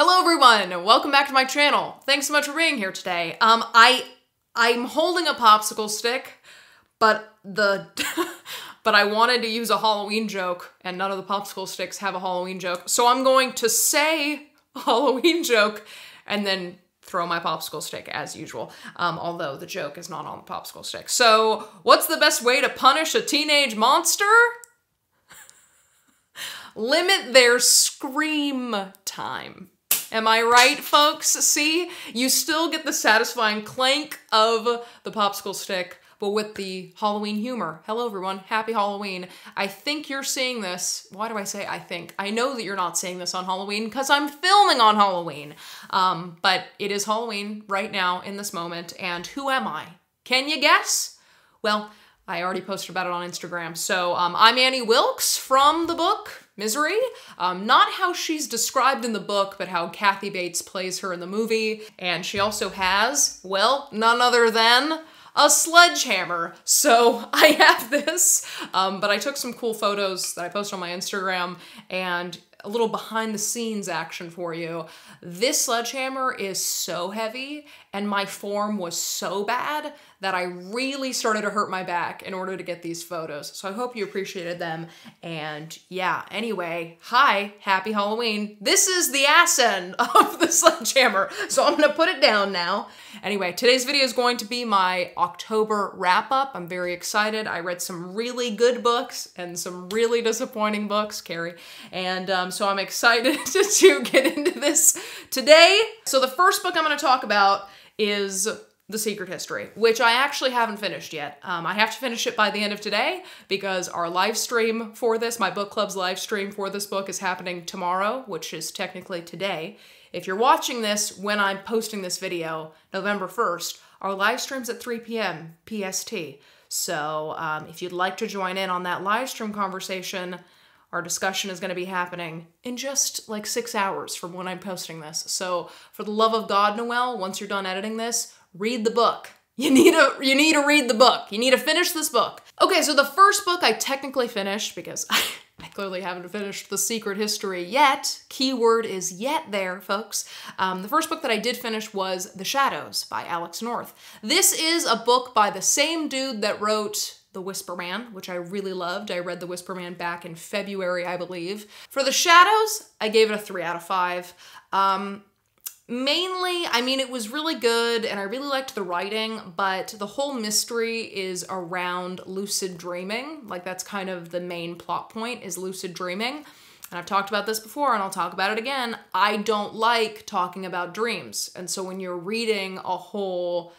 Hello everyone, welcome back to my channel. Thanks so much for being here today. I'm holding a popsicle stick, but but I wanted to use a Halloween joke, and none of the popsicle sticks have a Halloween joke, so I'm going to say a Halloween joke and then throw my popsicle stick as usual, although the joke is not on the popsicle stick. So, what's the best way to punish a teenage monster? Limit their scream time. Am I right, folks? See? You still get the satisfying clank of the popsicle stick, but with the Halloween humor. Hello, everyone. Happy Halloween. I think you're seeing this. Why do I say I think? I know that you're not seeing this on Halloween because I'm filming on Halloween. But it is Halloween right now in this moment, and who am I? Can you guess? Well, I already posted about it on Instagram. So I'm Annie Wilkes from the book Misery. Not how she's described in the book, but how Kathy Bates plays her in the movie. And she also has, well, none other than a sledgehammer. So I have this, but I took some cool photos that I posted on my Instagram and a little behind the scenes action for you. This sledgehammer is so heavy and my form was so bad that I really started to hurt my back in order to get these photos. So I hope you appreciated them. And yeah, anyway, hi, happy Halloween. This is the ass end of the sledgehammer. So I'm gonna put it down now. Anyway, today's video is going to be my October wrap up. I'm very excited. I read some really good books and some really disappointing books, Carrie. And so I'm excited to get into this today. So the first book I'm gonna talk about is The Secret History, which I actually haven't finished yet. I have to finish it by the end of today because our live stream for this, my book club's live stream for this book is happening tomorrow, which is technically today. If you're watching this when I'm posting this video, November 1st, our live stream's at 3 p.m. PST. So if you'd like to join in on that live stream conversation, our discussion is going to be happening in just like 6 hours from when I'm posting this. So for the love of God, Noelle, once you're done editing this, read the book. You need to read the book. You need to finish this book. Okay, so the first book I technically finished because I clearly haven't finished The Secret History yet. Keyword is yet there, folks. The first book that I did finish was The Shadows by Alex North. This is a book by the same dude that wrote The Whisper Man, which I really loved. I read The Whisper Man back in February, I believe. For The Shadows, I gave it a 3 out of 5. Mainly, I mean, it was really good and I really liked the writing, but the whole mystery is around lucid dreaming. Like that's kind of the main plot point is lucid dreaming. And I've talked about this before and I'll talk about it again. I don't like talking about dreams. And so when you're reading a whole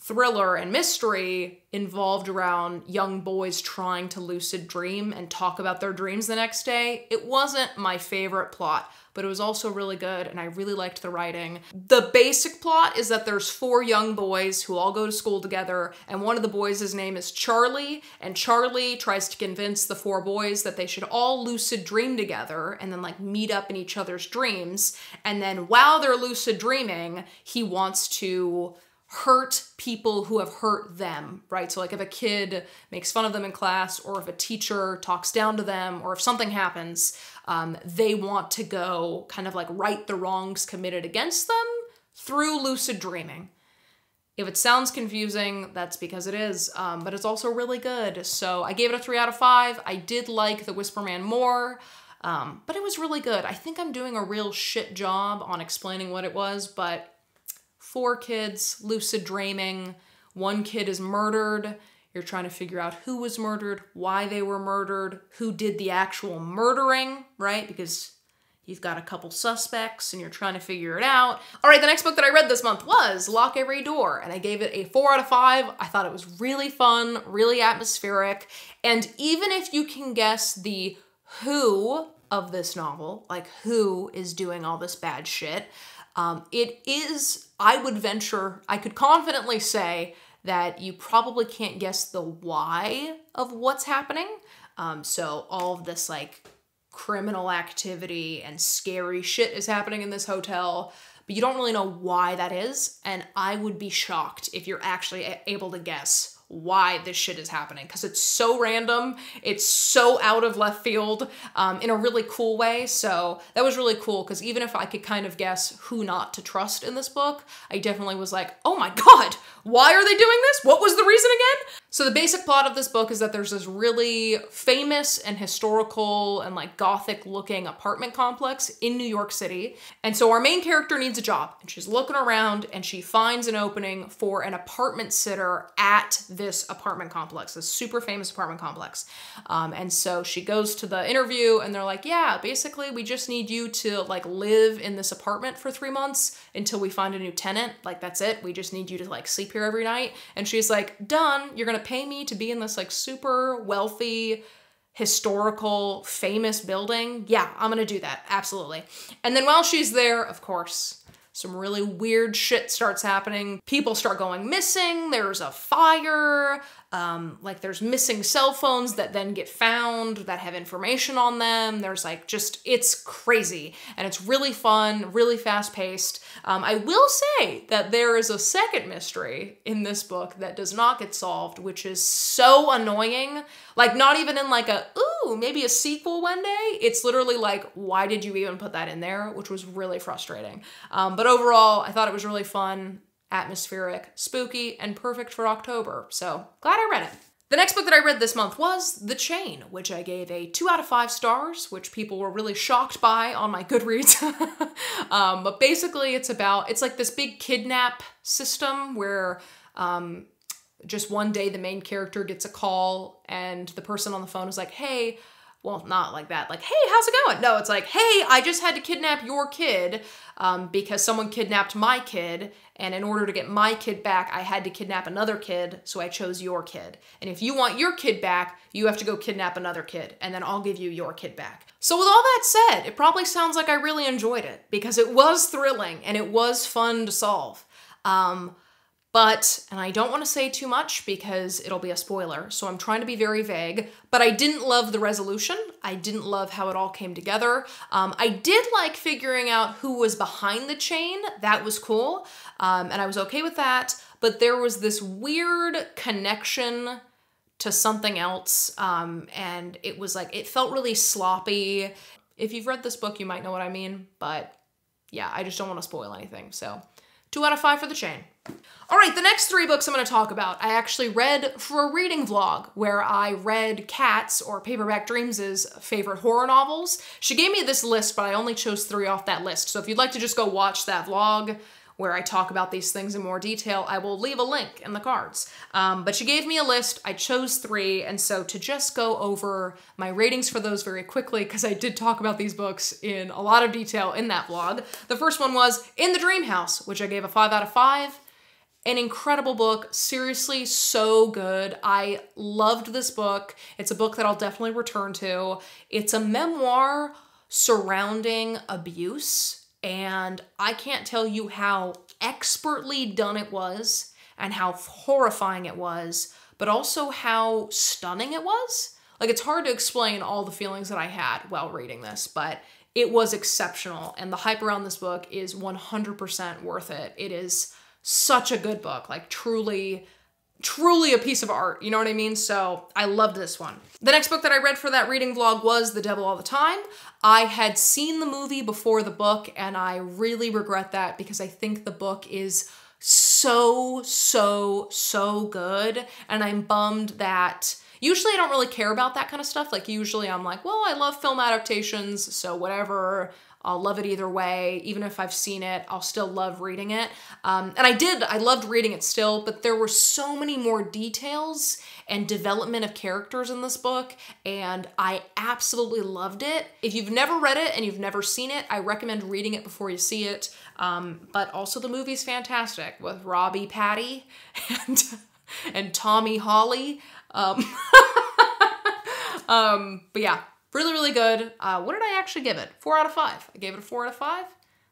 thriller and mystery involved around young boys trying to lucid dream and talk about their dreams the next day, it wasn't my favorite plot, but it was also really good and I really liked the writing. The basic plot is that there's 4 young boys who all go to school together and one of the boys' name is Charlie, and Charlie tries to convince the 4 boys that they should all lucid dream together and then like meet up in each other's dreams, and then while they're lucid dreaming, he wants to hurt people who have hurt them, right? So like if a kid makes fun of them in class, or if a teacher talks down to them, or if something happens, they want to go kind of like right the wrongs committed against them through lucid dreaming. If it sounds confusing, that's because it is, but it's also really good. So I gave it a 3 out of 5. I did like The Whisper Man more, but it was really good. I think I'm doing a real shit job on explaining what it was, but 4 kids, lucid dreaming, 1 kid is murdered, you're trying to figure out who was murdered, why they were murdered, who did the actual murdering, right? Because you've got a couple suspects and you're trying to figure it out. All right, the next book that I read this month was Lock Every Door, and I gave it a 4 out of 5. I thought it was really fun, really atmospheric, and even if you can guess the who of this novel, like who is doing all this bad shit, it is, I would venture, I could confidently say that you probably can't guess the why of what's happening. So all of this like criminal activity and scary shit is happening in this hotel, but you don't really know why that is. And I would be shocked if you're actually able to guess why this shit is happening, because it's so random, it's so out of left field, in a really cool way. So that was really cool, because even if I could kind of guess who not to trust in this book, I definitely was like, oh my god, why are they doing this? What was the reason again? So the basic plot of this book is that there's this really famous and historical and like gothic looking apartment complex in New York City. And so our main character needs a job, and she's looking around and she finds an opening for an apartment sitter at this apartment complex, this super famous apartment complex. And so she goes to the interview and they're like, yeah, basically we just need you to like live in this apartment for 3 months until we find a new tenant. Like, that's it. We just need you to like sleep here every night. And she's like, done. You're gonna pay me to be in this like super wealthy, historical, famous building. Yeah, I'm gonna do that. Absolutely. And then while she's there, of course, some really weird shit starts happening. People start going missing. There's a fire. Like there's missing cell phones that then get found that have information on them. There's like just, it's crazy. And it's really fun, really fast paced. I will say that there is a second mystery in this book that does not get solved, which is so annoying. Like not even in like a, ooh, maybe a sequel one day. It's literally like, why did you even put that in there? Which was really frustrating. But overall, I thought it was really fun, atmospheric, spooky, and perfect for October. So glad I read it. The next book that I read this month was The Chain, which I gave a 2 out of 5 stars, which people were really shocked by on my Goodreads. But basically it's like this big kidnap system where just one day the main character gets a call and the person on the phone is like, hey, well, not like that. Like, hey, how's it going? No, it's like, hey, I just had to kidnap your kid because someone kidnapped my kid. And in order to get my kid back, I had to kidnap another kid. So I chose your kid. And if you want your kid back, you have to go kidnap another kid. And then I'll give you your kid back. So with all that said, it probably sounds like I really enjoyed it because it was thrilling and it was fun to solve. But, and I don't want to say too much because it'll be a spoiler, so I'm trying to be very vague, but I didn't love the resolution. I didn't love how it all came together. I did like figuring out who was behind the chain. That was cool, and I was okay with that, but there was this weird connection to something else, and it was like, it felt really sloppy. If you've read this book, you might know what I mean, but yeah, I just don't want to spoil anything, so 2 out of 5 for The Chain. All right, the next 3 books I'm going to talk about, I actually read for a reading vlog where I read Kat's, or Paperback Dreams' favorite horror novels. She gave me this list, but I only chose 3 off that list. So if you'd like to just go watch that vlog where I talk about these things in more detail, I will leave a link in the cards. But she gave me a list, I chose 3, and so to just go over my ratings for those very quickly, because I did talk about these books in a lot of detail in that vlog. The first one was In the Dream House, which I gave a 5 out of 5. An incredible book, seriously so good. I loved this book. It's a book that I'll definitely return to. It's a memoir surrounding abuse, and I can't tell you how expertly done it was and how horrifying it was, but also how stunning it was. Like, it's hard to explain all the feelings that I had while reading this, but it was exceptional, and the hype around this book is 100% worth it. It is such a good book, like truly a piece of art, you know what I mean? So I loved this one. The next book that I read for that reading vlog was The Devil All the Time. I had seen the movie before the book, and I really regret that because I think the book is so good, and I'm bummed that usually I don't really care about that kind of stuff. Like usually I'm like, well, I love film adaptations, so whatever, I'll love it either way. Even if I've seen it, I'll still love reading it. And I loved reading it still, but there were so many more details and development of characters in this book, and I absolutely loved it. If you've never read it and you've never seen it, I recommend reading it before you see it. But also the movie's fantastic with Robbie Patty and Tommy Holly. But yeah. Really good. What did I actually give it? 4 out of 5. I gave it a 4 out of 5.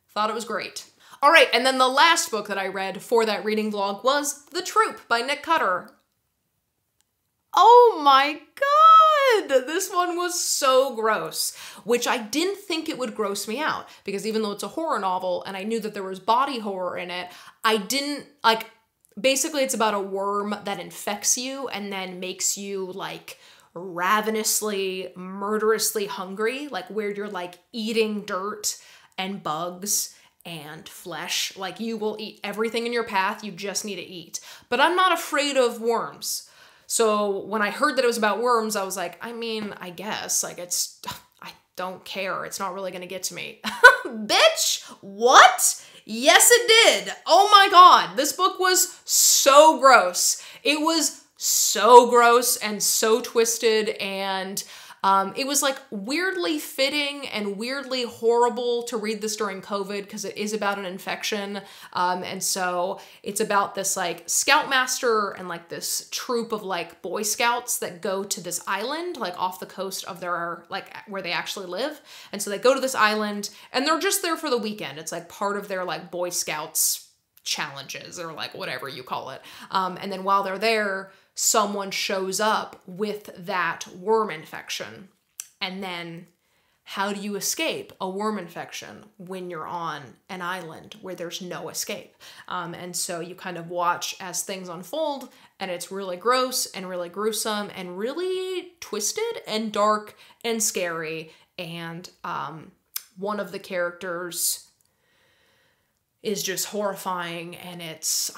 Thought it was great. All right, and then the last book that I read for that reading vlog was The Troop by Nick Cutter. Oh my god! This one was so gross, which I didn't think it would gross me out, because even though it's a horror novel and I knew that there was body horror in it, I didn't, like, basically it's about a worm that infects you and then makes you like ravenously, murderously hungry, like where you're like eating dirt and bugs and flesh. Like you will eat everything in your path, you just need to eat. But I'm not afraid of worms. So when I heard that it was about worms, I was like, I mean, I guess, like I don't care. It's not really gonna get to me. Bitch, what? Yes, it did. Oh my God, this book was so gross. It was so gross and so twisted, and it was like weirdly fitting and weirdly horrible to read this during COVID because it is about an infection. And so it's about this like scoutmaster and like this troop of like Boy Scouts that go to this island like off the coast of their like where they actually live. And so they go to this island and they're just there for the weekend. It's like part of their like Boy Scouts challenges or like whatever you call it. And then while they're there, someone shows up with that worm infection. And then how do you escape a worm infection when you're on an island where there's no escape? And so you kind of watch as things unfold, and it's really gross and really gruesome and really twisted and dark and scary. And one of the characters is just horrifying, and it's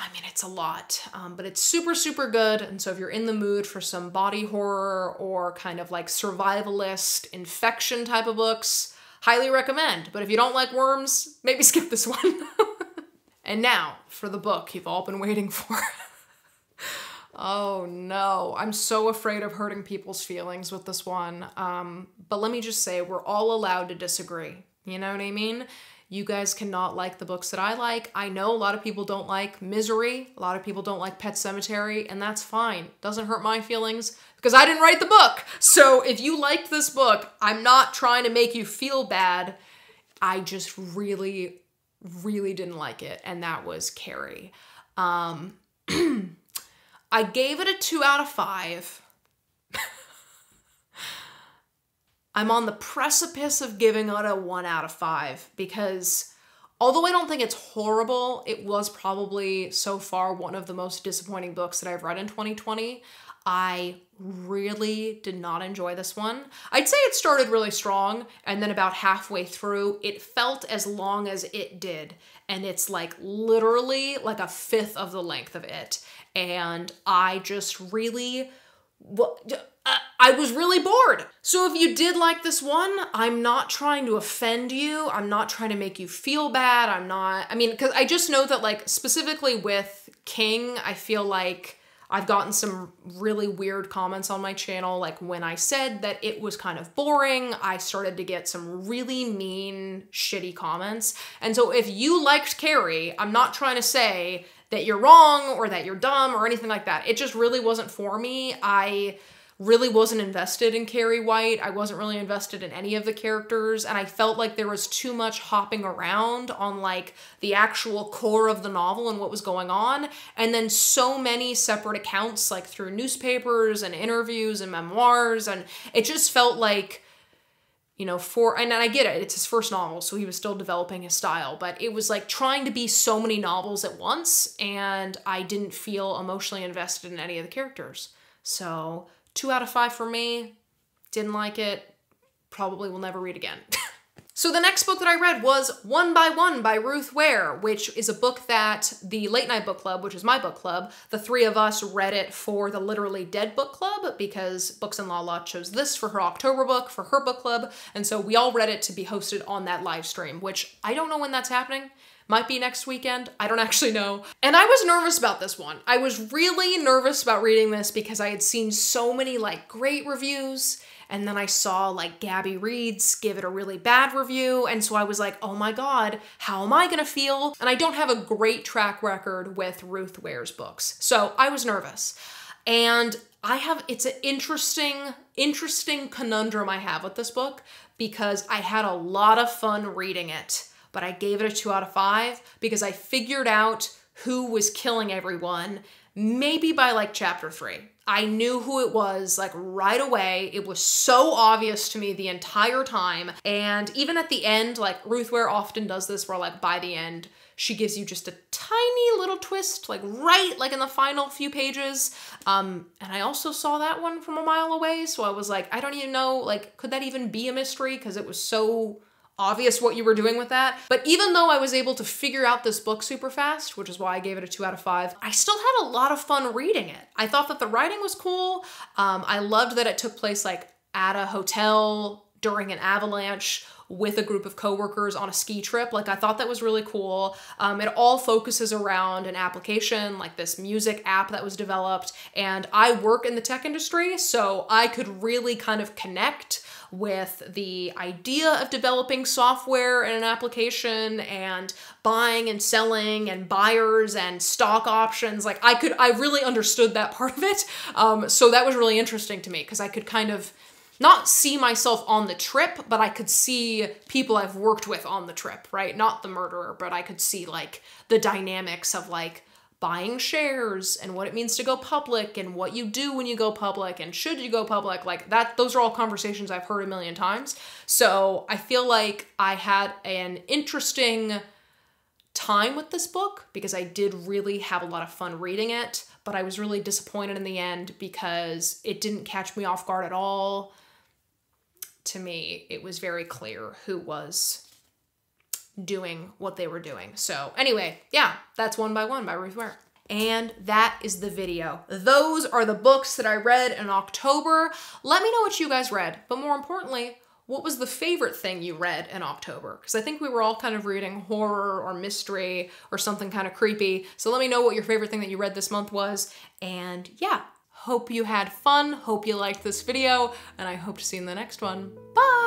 a lot, but it's super, super good. And so if you're in the mood for some body horror or kind of like survivalist infection type of books, highly recommend. But if you don't like worms, maybe skip this one. And now for the book you've all been waiting for. Oh no, I'm so afraid of hurting people's feelings with this one. But let me just say, we're all allowed to disagree. You know what I mean? You guys cannot like the books that I like. I know a lot of people don't like Misery. A lot of people don't like Pet Sematary, and that's fine. Doesn't hurt my feelings because I didn't write the book. So if you liked this book, I'm not trying to make you feel bad. I just really, really didn't like it, and that was Carrie. I gave it a 2 out of 5. I'm on the precipice of giving it a 1 out of 5 because although I don't think it's horrible, it was probably so far one of the most disappointing books that I've read in 2020. I really did not enjoy this one. I'd say it started really strong, and then about halfway through, it felt as long as it did. And it's like literally like a fifth of the length of it. And I just really... I was really bored. So if you did like this one, I'm not trying to offend you. I'm not trying to make you feel bad. Because I just know that like specifically with King, I feel like I've gotten some really weird comments on my channel. Like when I said that it was kind of boring, I started to get some really mean, shitty comments. And so if you liked Carrie, I'm not trying to say that you're wrong or that you're dumb or anything like that. It just really wasn't for me. I really wasn't invested in Carrie White. I wasn't really invested in any of the characters, and I felt like there was too much hopping around on like the actual core of the novel and what was going on, and then so many separate accounts like through newspapers and interviews and memoirs, and it just felt like, you know, and I get it, it's his first novel, so he was still developing his style, but it was like trying to be so many novels at once, and I didn't feel emotionally invested in any of the characters. So 2 out of 5 for me. Didn't like it. Probably will never read again. So the next book that I read was One by One by Ruth Ware, which is a book that the Late Night Book Club, which is my book club, the 3 of us read it for the Literally Dead Book Club because Books and Lala chose this for her October book for her book club. And so we all read it to be hosted on that live stream, which I don't know when that's happening. Might be next weekend. I don't actually know. And I was nervous about this one. I was really nervous about reading this because I had seen so many like great reviews, and then I saw like Gabby Reed's give it a really bad review, and so I was like, oh my God, how am I gonna feel? And I don't have a great track record with Ruth Ware's books, so I was nervous. And it's an interesting conundrum I have with this book because I had a lot of fun reading it. But I gave it a 2 out of 5 because I figured out who was killing everyone maybe by like chapter 3. I knew who it was like right away. It was so obvious to me the entire time. And even at the end, like Ruth Ware often does this where like by the end, she gives you just a tiny little twist, like right like in the final few pages. And I also saw that one from a mile away. So I was like, I don't even know, like, could that even be a mystery? Because it was so obvious what you were doing with that. But even though I was able to figure out this book super fast, which is why I gave it a 2 out of 5, I still had a lot of fun reading it. I thought that the writing was cool. I loved that it took place like at a hotel during an avalanche with a group of coworkers on a ski trip. Like I thought that was really cool. It all focuses around an application, like this music app that was developed. And I work in the tech industry, so I could really kind of connect with the idea of developing software in an application and buying and selling and buyers and stock options. Like I really understood that part of it. So that was really interesting to me because I could kind of not see myself on the trip, but I could see people I've worked with on the trip, right? Not the murderer, but I could see like the dynamics of like buying shares and what it means to go public and what you do when you go public and should you go public, like that. Those are all conversations I've heard a million times. So I feel like I had an interesting time with this book because I did really have a lot of fun reading it, but I was really disappointed in the end because it didn't catch me off guard at all. To me, it was very clear who was doing what they were doing. So anyway, yeah, that's One by One by Ruth Ware. And that is the video. Those are the books that I read in October. Let me know what you guys read, but more importantly, what was the favorite thing you read in October? Because I think we were all kind of reading horror or mystery or something kind of creepy. So let me know what your favorite thing that you read this month was. And yeah, hope you had fun, hope you liked this video, and I hope to see you in the next one. Bye!